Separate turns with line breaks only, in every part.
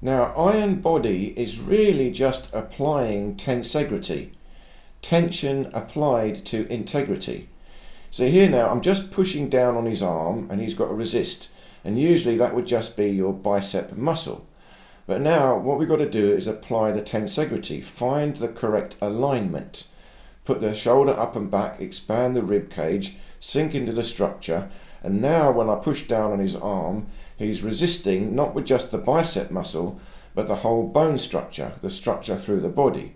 Now, iron body is really just applying tensegrity, tension applied to integrity. So here now, I'm just pushing down on his arm and he's got to resist. And usually that would just be your bicep muscle. But now what we've got to do is apply the tensegrity, find the correct alignment. Put the shoulder up and back, expand the rib cage, sink into the structure. And now when I push down on his arm, he's resisting not with just the bicep muscle, but the whole bone structure, the structure through the body.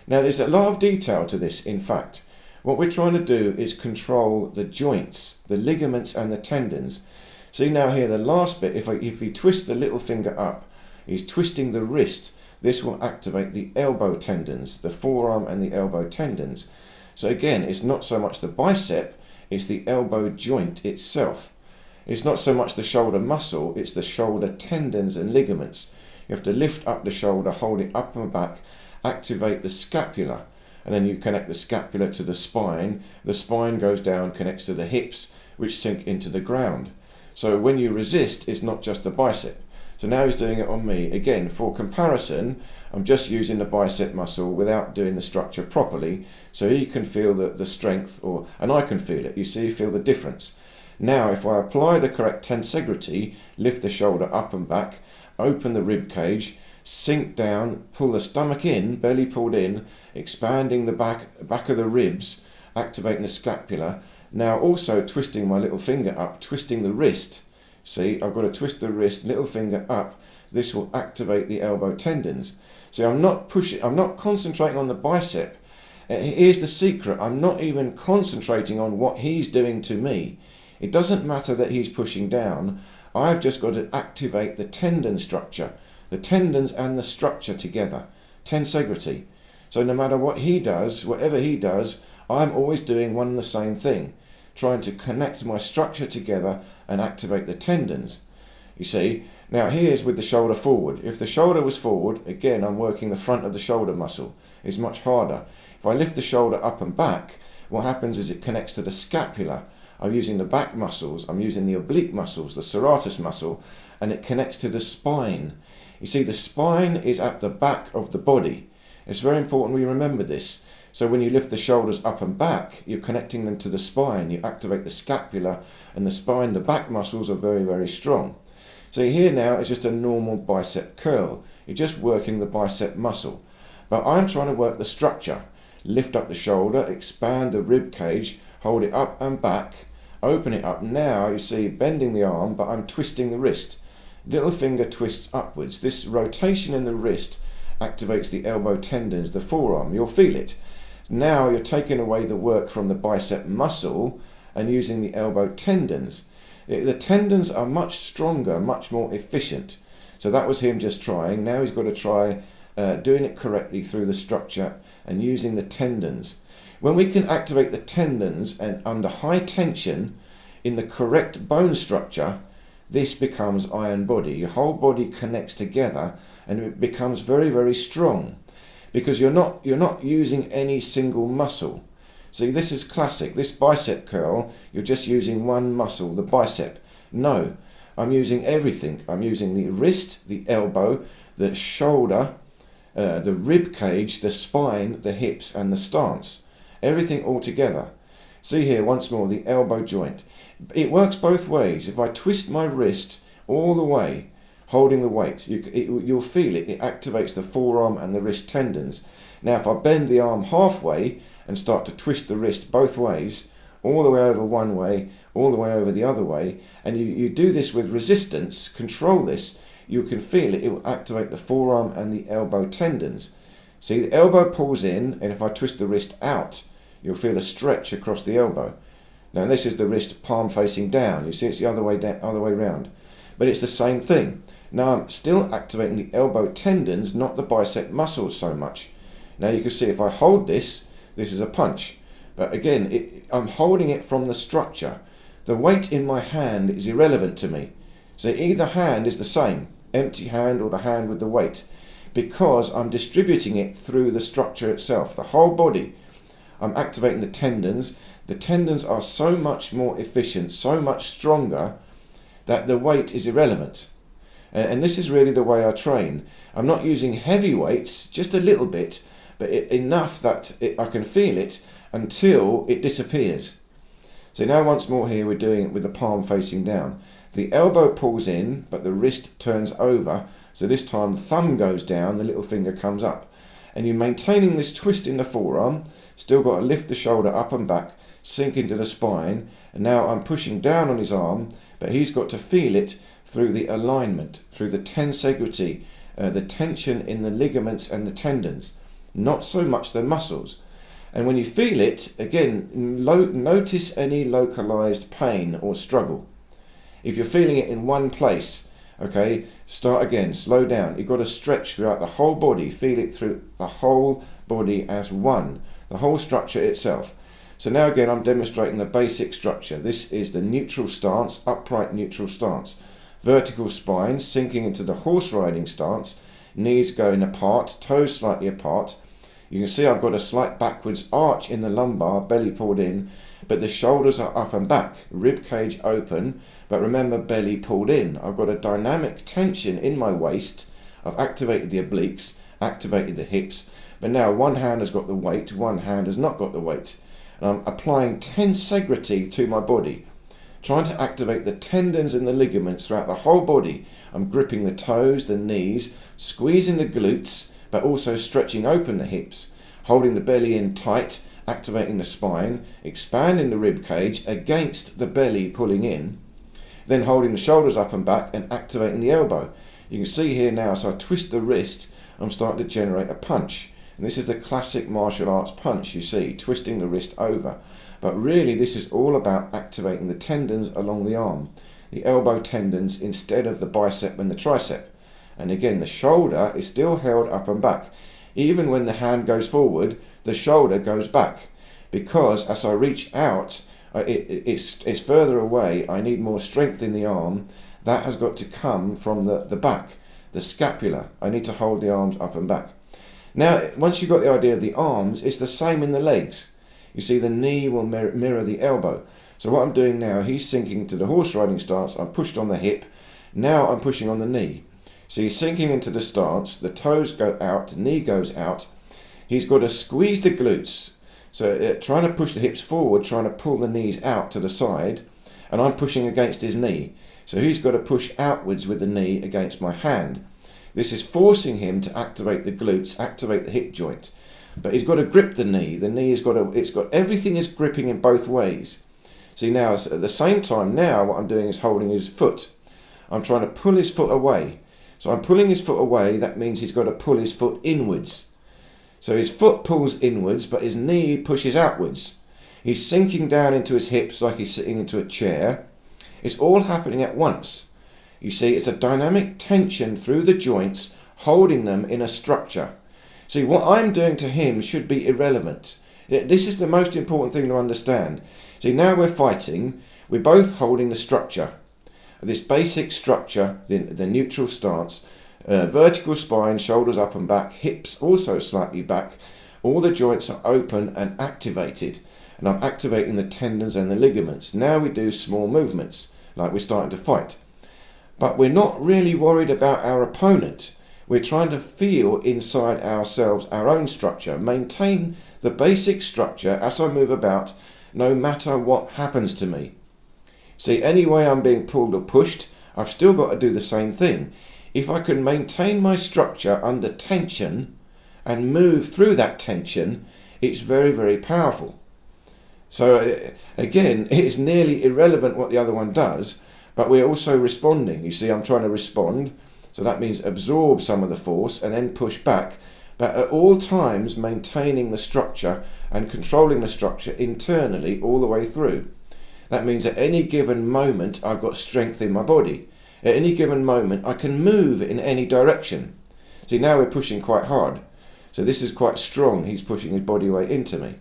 Now there's a lot of detail to this, in fact. What we're trying to do is control the joints, the ligaments and the tendons. See now here, the last bit, if he twists the little finger up, he's twisting the wrist. This will activate the elbow tendons, the forearm and the elbow tendons. So again, it's not so much the bicep, it's the elbow joint itself. It's not so much the shoulder muscle, it's the shoulder tendons and ligaments. You have to lift up the shoulder, hold it up and back, activate the scapula, and then you connect the scapula to the spine. The spine goes down, connects to the hips, which sink into the ground. So when you resist, it's not just the bicep. So now he's doing it on me. Again, for comparison, I'm just using the bicep muscle without doing the structure properly, so he can feel the strength, and I can feel it. You see, you feel the difference. Now, if I apply the correct tensegrity, lift the shoulder up and back, open the rib cage, sink down, pull the stomach in, belly pulled in, expanding the back of the ribs, activating the scapula. Now also twisting my little finger up, twisting the wrist. See, I've got to twist the wrist, little finger up. This will activate the elbow tendons. See, I'm not concentrating on the bicep. Here's the secret. I'm not even concentrating on what he's doing to me. It doesn't matter that he's pushing down. I've just got to activate the tendon structure, the tendons and the structure together, tensegrity. So no matter what he does, whatever he does, I'm always doing one and the same thing, trying to connect my structure together and activate the tendons. You see, now here's with the shoulder forward. If the shoulder was forward, again, I'm working the front of the shoulder muscle. It's much harder. If I lift the shoulder up and back, what happens is it connects to the scapula. I'm using the back muscles, I'm using the oblique muscles, the serratus muscle, and it connects to the spine. You see, the spine is at the back of the body. It's very important we remember this. So when you lift the shoulders up and back, you're connecting them to the spine. You activate the scapula and the spine. The back muscles are very, very strong. So here now is just a normal bicep curl. You're just working the bicep muscle. But I'm trying to work the structure. Lift up the shoulder, expand the rib cage, hold it up and back, open it up. Now you see bending the arm, but I'm twisting the wrist. Little finger twists upwards. This rotation in the wrist activates the elbow tendons, the forearm. You'll feel it. Now you're taking away the work from the bicep muscle and using the elbow tendons. The tendons are much stronger, much more efficient. So that was him just trying. Now he's got to try doing it correctly through the structure and using the tendons. When we can activate the tendons and under high tension in the correct bone structure, this becomes iron body. Your whole body connects together and it becomes very, very strong. Because you're not using any single muscle. See, this is classic. This bicep curl, you're just using one muscle, the bicep. No, I'm using everything. I'm using the wrist, the elbow, the shoulder, the rib cage, the spine, the hips and the stance. Everything all together. See here once more, the elbow joint. It works both ways. If I twist my wrist all the way, holding the weight, you'll feel it. It activates the forearm and the wrist tendons. Now if I bend the arm halfway and start to twist the wrist both ways, all the way over one way, all the way over the other way, and you do this with resistance, control this, you can feel it. It will activate the forearm and the elbow tendons. See, the elbow pulls in, and if I twist the wrist out, you'll feel a stretch across the elbow. Now this is the wrist palm facing down. You see it's the other way round. But it's the same thing. Now I'm still activating the elbow tendons, not the bicep muscles so much. Now you can see if I hold this is a punch. But again, I'm holding it from the structure. The weight in my hand is irrelevant to me. So either hand is the same, empty hand or the hand with the weight, because I'm distributing it through the structure itself, the whole body. I'm activating the tendons. The tendons are so much more efficient, so much stronger, that the weight is irrelevant. And this is really the way I train. I'm not using heavy weights, just a little bit, but enough that I can feel it until it disappears. So now once more here we're doing it with the palm facing down. The elbow pulls in, but the wrist turns over. So this time the thumb goes down, the little finger comes up. And you're maintaining this twist in the forearm, still got to lift the shoulder up and back, sink into the spine. And now I'm pushing down on his arm, but he's got to feel it through the alignment, through the tensegrity, the tension in the ligaments and the tendons, not so much the muscles. And when you feel it, again, notice any localized pain or struggle. If you're feeling it in one place, okay, start again, slow down. You've got to stretch throughout the whole body, feel it through the whole body as one, the whole structure itself. So now again, I'm demonstrating the basic structure. This is the neutral stance, upright neutral stance. Vertical spine, sinking into the horse riding stance, knees going apart, toes slightly apart. You can see I've got a slight backwards arch in the lumbar, belly pulled in, but the shoulders are up and back, rib cage open, but remember belly pulled in. I've got a dynamic tension in my waist. I've activated the obliques, activated the hips, but now one hand has got the weight, one hand has not got the weight. And I'm applying tensegrity to my body, trying to activate the tendons and the ligaments throughout the whole body. I'm gripping the toes, the knees, squeezing the glutes, but also stretching open the hips, holding the belly in tight, activating the spine, expanding the rib cage against the belly pulling in, then holding the shoulders up and back and activating the elbow. You can see here now, so I twist the wrist, I'm starting to generate a punch. And this is the classic martial arts punch, you see, twisting the wrist over. But really this is all about activating the tendons along the arm, the elbow tendons instead of the bicep and the tricep. And again, the shoulder is still held up and back. Even when the hand goes forward, the shoulder goes back. Because as I reach out, it's further away, I need more strength in the arm. That has got to come from the back, the scapula. I need to hold the arms up and back. Now, once you've got the idea of the arms, it's the same in the legs. You see, the knee will mirror the elbow. So what I'm doing now, he's sinking to the horse riding stance. I'm pushed on the hip. Now I'm pushing on the knee. So he's sinking into the stance, the toes go out, the knee goes out. He's got to squeeze the glutes. So trying to push the hips forward, trying to pull the knees out to the side, and I'm pushing against his knee. So he's got to push outwards with the knee against my hand. This is forcing him to activate the glutes, activate the hip joint. But he's got to grip the knee. The knee has got to, everything is gripping in both ways. See now, at the same time now, what I'm doing is holding his foot. I'm trying to pull his foot away. So I'm pulling his foot away, that means he's got to pull his foot inwards. So his foot pulls inwards, but his knee pushes outwards. He's sinking down into his hips like he's sitting into a chair. It's all happening at once. You see, it's a dynamic tension through the joints, holding them in a structure. See, what I'm doing to him should be irrelevant. This is the most important thing to understand. See, now we're fighting, we're both holding the structure. This basic structure, the neutral stance, vertical spine, shoulders up and back, hips also slightly back. All the joints are open and activated. And I'm activating the tendons and the ligaments. Now we do small movements, like we're starting to fight. But we're not really worried about our opponent. We're trying to feel inside ourselves our own structure, maintain the basic structure as I move about, no matter what happens to me. See, any way I'm being pulled or pushed, I've still got to do the same thing. If I can maintain my structure under tension and move through that tension, it's very, very powerful. So again, it's nearly irrelevant what the other one does, but we're also responding. You see, I'm trying to respond, so that means absorb some of the force and then push back, but at all times maintaining the structure and controlling the structure internally all the way through. That means at any given moment I've got strength in my body. At any given moment I can move in any direction. See, now we're pushing quite hard. So this is quite strong. He's pushing his body weight into me.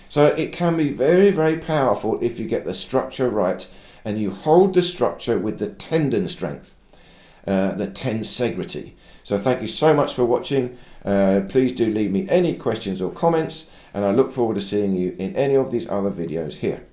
So it can be very, very powerful if you get the structure right and you hold the structure with the tendon strength, the tensegrity. So thank you so much for watching. Please do leave me any questions or comments, and I look forward to seeing you in any of these other videos here.